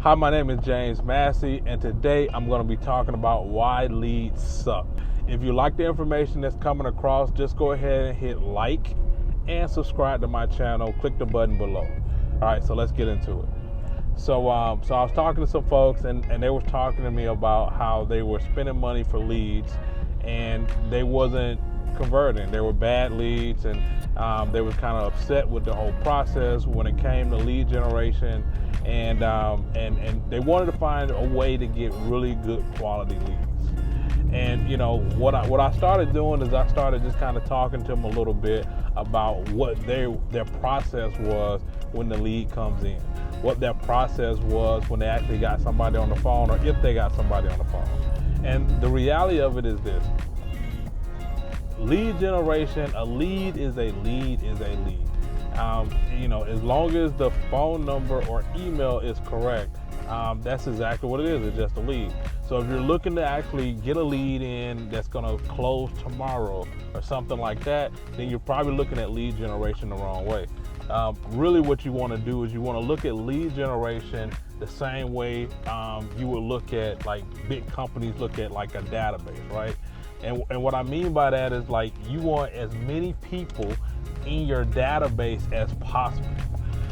Hi, my name is James Massey, and today I'm going to be talking about why leads suck. If you like the information that's coming across, just go ahead and hit like and subscribe to my channel. Click the button below. All right, so let's get into it. So I was talking to some folks, and they were talking to me about how they were spending money for leads, and they wasn't converting. They were bad leads, and they were kind of upset with the whole process when it came to lead generation, and they wanted to find a way to get really good quality leads. And you know what I started doing is I started just kind of talking to them a little bit about what their process was when the lead comes in, what their process was when they actually got somebody on the phone, or if they got somebody on the phone. And the reality of it is this: lead generation, a lead is a lead is a lead. As long as the phone number or email is correct, that's exactly what it is. It's just a lead. So if you're looking to actually get a lead in that's going to close tomorrow or something like that, then you're probably looking at lead generation the wrong way. Really what you want to do is you want to look at lead generation the same way you would look at, like, big companies look at like a database, right? And what I mean by that is, like, you want as many people in your database as possible.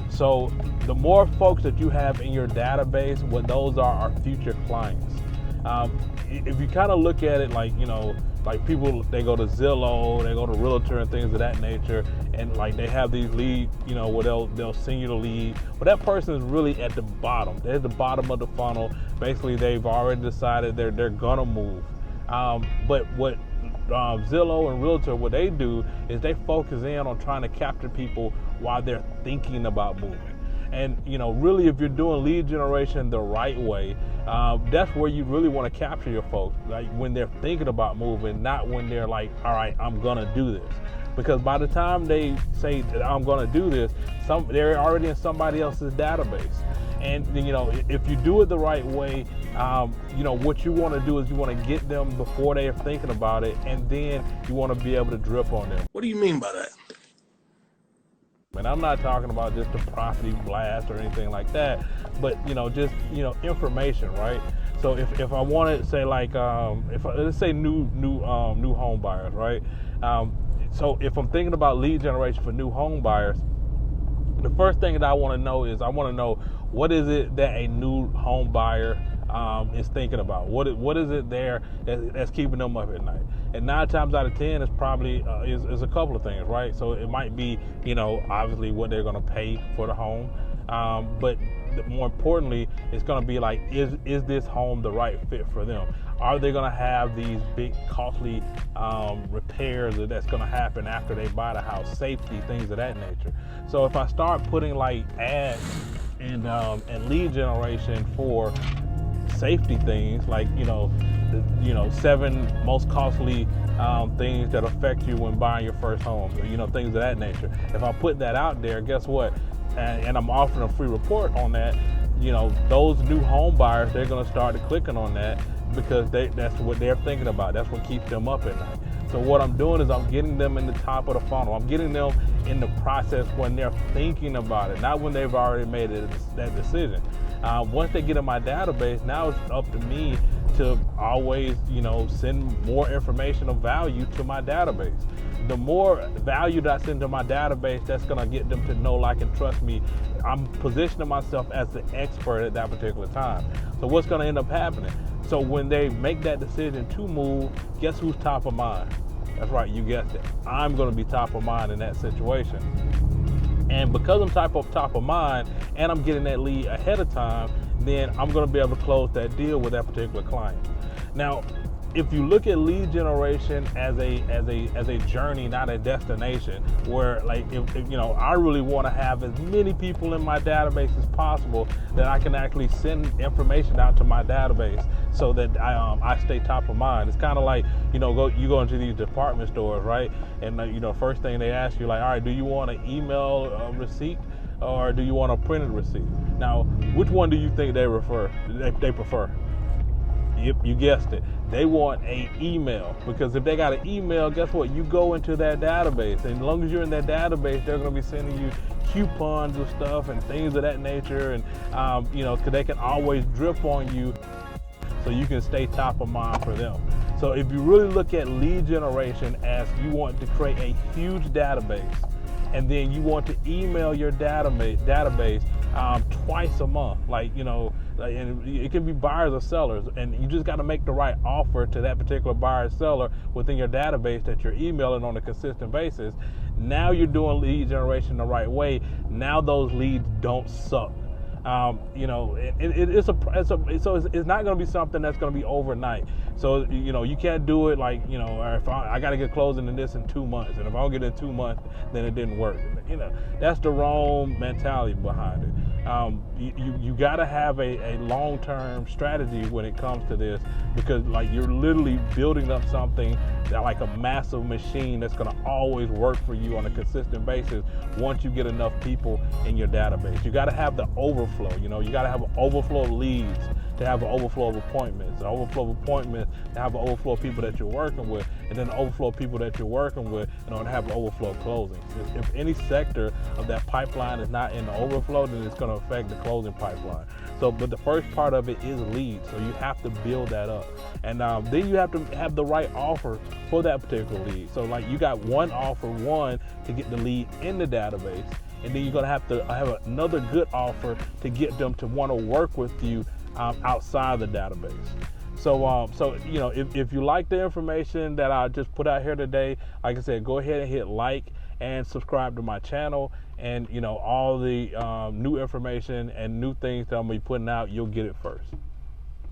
So the more folks that you have in your database, what those are future clients. If you kind of look at it like people, they go to Zillow, they go to Realtor and things of that nature, and like they have these leads, where they'll send you the lead. But that person is really at the bottom. They're at the bottom of the funnel. Basically, they've already decided they're gonna move. But what Zillow and Realtor, what they do is they focus in on trying to capture people while they're thinking about moving. And really, if you're doing lead generation the right way, that's where you really want to capture your folks, like when they're thinking about moving, not when they're like, all right, I'm gonna do this. Because by the time they say that I'm gonna do this, they're already in somebody else's database. And if you do it the right way, what you want to do is you want to get them before they're thinking about it, and then you want to be able to drip on them. What do you mean by that? And I'm not talking about just a property blast or anything like that, but just information, right? So if I wanted to say, like, let's say new home buyers, right? So if I'm thinking about lead generation for new home buyers, the first thing that I want to know is what is it that a new home buyer is thinking about? What is it there that's keeping them up at night? And 9 times out of 10, it's probably is a couple of things, right? So it might be obviously what they're going to pay for the home, but more importantly, it's going to be like, is this home the right fit for them? Are they going to have these big costly repairs that's going to happen after they buy the house? Safety, things of that nature. So if I start putting like ads and lead generation for safety things, like 7 most costly things that affect you when buying your first home, or things of that nature. If I put that out there, guess what? And I'm offering a free report on that. Those new home buyers, they're going to start clicking on that because that's what they're thinking about. That's what keeps them up at night. So what I'm doing is I'm getting them in the top of the funnel. I'm getting them in the process when they're thinking about it, not when they've already made that decision. Once they get in my database, now it's up to me to always, send more information of value to my database. The more value that I send to my database, that's going to get them to know, like, and trust me. I'm positioning myself as the expert at that particular time. So what's going to end up happening? So when they make that decision to move, guess who's top of mind? That's right, you guessed it. I'm going to be top of mind in that situation. And because I'm top of mind and I'm getting that lead ahead of time, then I'm going to be able to close that deal with that particular client. Now, if you look at lead generation as a journey, not a destination, where, like, if I really want to have as many people in my database as possible that I can actually send information out to my database so that I stay top of mind. It's kind of like, you go into these department stores, right? And first thing they ask you, like, all right, do you want an email receipt or do you want a printed receipt? Now, which one do you think they prefer? Yep, you guessed it. They want an email, because if they got an email, guess what? You go into that database, and as long as you're in that database, they're going to be sending you coupons and stuff and things of that nature, and because they can always drip on you, so you can stay top of mind for them. So if you really look at lead generation as you want to create a huge database, and then you want to email your database twice a month, and it can be buyers or sellers, and you just got to make the right offer to that particular buyer or seller within your database that you're emailing on a consistent basis. Now you're doing lead generation the right way. Now those leads don't suck. It's not going to be something that's going to be overnight. So you can't do it like if I got to get closing in this in 2 months, and if I don't get it in 2 months, then it didn't work. That's the wrong mentality behind it. You got to have a long-term strategy when it comes to this, because you're literally building up something that, like a massive machine that's going to always work for you on a consistent basis once you get enough people in your database. You got to have the overflow. You got to have an overflow of leads to have an overflow of appointments, an overflow of appointments to have an overflow of people that you're working with, and then an overflow of people that you're working with to have an overflow of closings. If any sector of that pipeline is not in the overflow, then it's going to affect the closing pipeline. But the first part of it is leads, so you have to build that up, and then you have to have the right offer for that particular lead. So you got one offer, to get the lead in the database, and then you're going to have another good offer to get them to want to work with you outside the database. So if you like the information that I just put out here today, like I said, go ahead and hit like and subscribe to my channel, and all the new information and new things that I'm going to be putting out, you'll get it first.